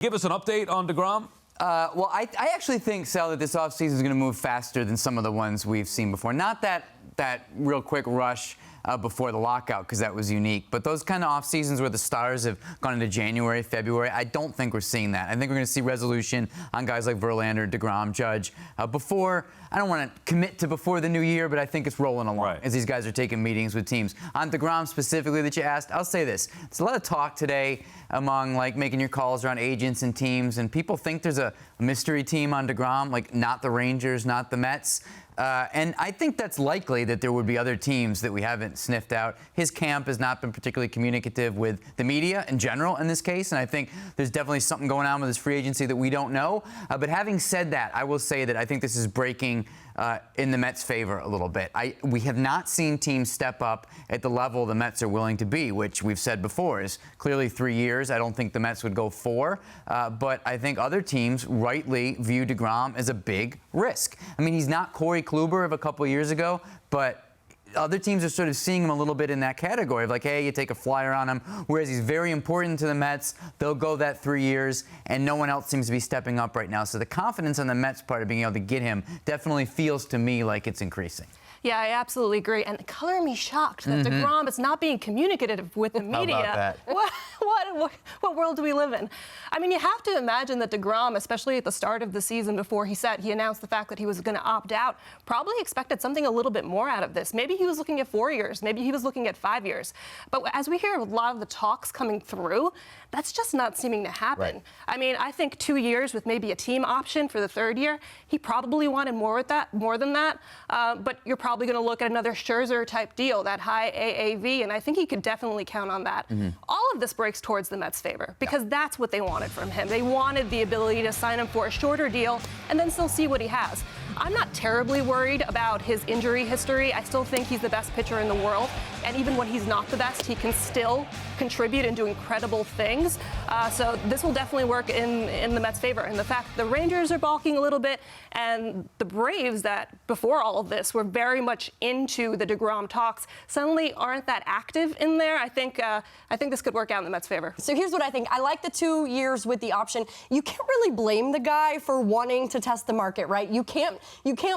Give us an update on deGrom. Well, I actually think, Sal, that this offseason is going to move faster than some of the ones we've seen before. Not that real quick rush before the lockout, because that was unique. But those kind of off seasons where the stars have gone into January, February, I don't think we're seeing that. I think we're going to see resolution on guys like Verlander, deGrom, Judge before. I don't want to commit to before the new year, but I think it's rolling along as these guys are taking meetings with teams. On deGrom specifically that you asked, I'll say this. There's a lot of talk today among making your calls around agents and teams, and people think there's a mystery team on deGrom, like not the Rangers, not the Mets. And I think that's likely that there would be other teams that we haven't sniffed out. His camp has not been particularly communicative with the media in general in this case, and I think there's definitely something going on with his free agency that we don't know. But having said that, I will say that I think this is breaking in the Mets' favor a little bit. We have not seen teams step up at the level the Mets are willing to be, which we've said before is clearly 3 years. I don't think the Mets would go 4, but I think other teams rightly view deGrom as a big risk. I mean, he's not Corey Kluber of a couple years ago, but other teams are sort of seeing him a little bit in that category of hey, you take a flyer on him, whereas he's very important to the Mets. They'll go that 3 years, and no one else seems to be stepping up right now. So the confidence on the Mets' part of being able to get him definitely feels to me like it's increasing. Yeah, I absolutely agree. And color me shocked that deGrom is not being communicative with the media. How about that? What world do we live in? I mean, you have to imagine that deGrom, especially at the start of the season before he announced the fact that he was going to opt out, probably expected something a little bit more out of this. Maybe he was looking at 4 years. Maybe he was looking at 5 years. But as we hear a lot of the talks coming through, that's just not seeming to happen. Right. I mean, I think 2 years with maybe a team option for the third year, he probably wanted more than that. But you're probably going to look at another Scherzer-type deal, that high AAV, and I think he could definitely count on that. All of this breaks towards the Mets' favor because that's what they wanted from him. They wanted the ability to sign him for a shorter deal and then still see what he has. I'm not terribly worried about his injury history. I still think he's the best pitcher in the world, and even when he's not the best, he can still contribute and do incredible things. So this will definitely work in the Mets' favor. And the fact the Rangers are balking a little bit, and the Braves that before all of this were very much into the deGrom talks suddenly aren't that active in there. I think this could work out in the Mets' favor. So here's what I think. I like the 2 years with the option. You can't really blame the guy for wanting to test the market, right? You can't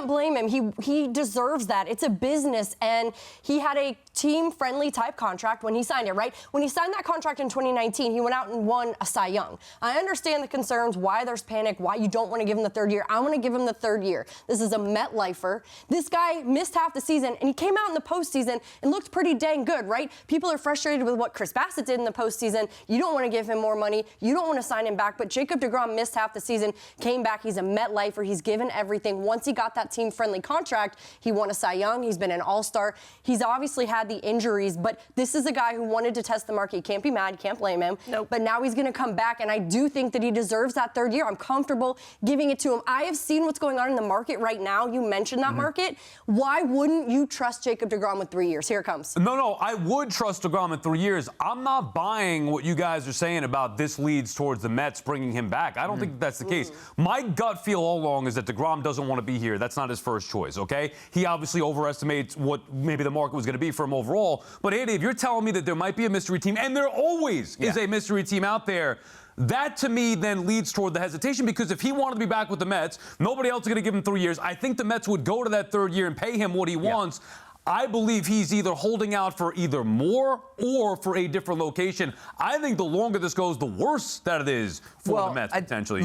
blame him. He deserves that. It's a business, and he had a team-friendly type contract when he signed it, right? When he signed that contract in 2019, he went out and won a Cy Young. I understand the concerns, why there's panic, why you don't want to give him the third year. I want to give him the third year. This is a Met lifer. This guy missed half the season, and he came out in the postseason and looked pretty dang good, right? People are frustrated with what Chris Bassett did in the postseason. You don't want to give him more money. You don't want to sign him back, but Jacob deGrom missed half the season, came back. He's a Met lifer. He's given everything. Once he got that team-friendly contract, he won a Cy Young. He's been an all-star. He's obviously had the injuries, but this is a guy who wanted to test the market. You can't be mad. You can't blame him. Nope. But now he's going to come back, and I do think that he deserves that third year. I'm comfortable giving it to him. I have seen what's going on in the market right now. You mentioned that market. Why wouldn't you trust Jacob deGrom with 3 years? Here it comes. No, I would trust deGrom in 3 years. I'm not buying what you guys are saying about this leads towards the Mets bringing him back. I don't think that's the case. My gut feel all along is that deGrom doesn't want to be here. That's not his first choice, okay? He obviously overestimates what maybe the market was going to be for him overall. But, Andy, if you're telling me that there might be a mystery team, and there always is a mystery team out there, that, to me, then leads toward the hesitation, because if he wanted to be back with the Mets, nobody else is going to give him 3 years. I think the Mets would go to that third year and pay him what he wants. I believe he's either holding out for either more or for a different location. I think the longer this goes, the worse that it is for the Mets, potentially.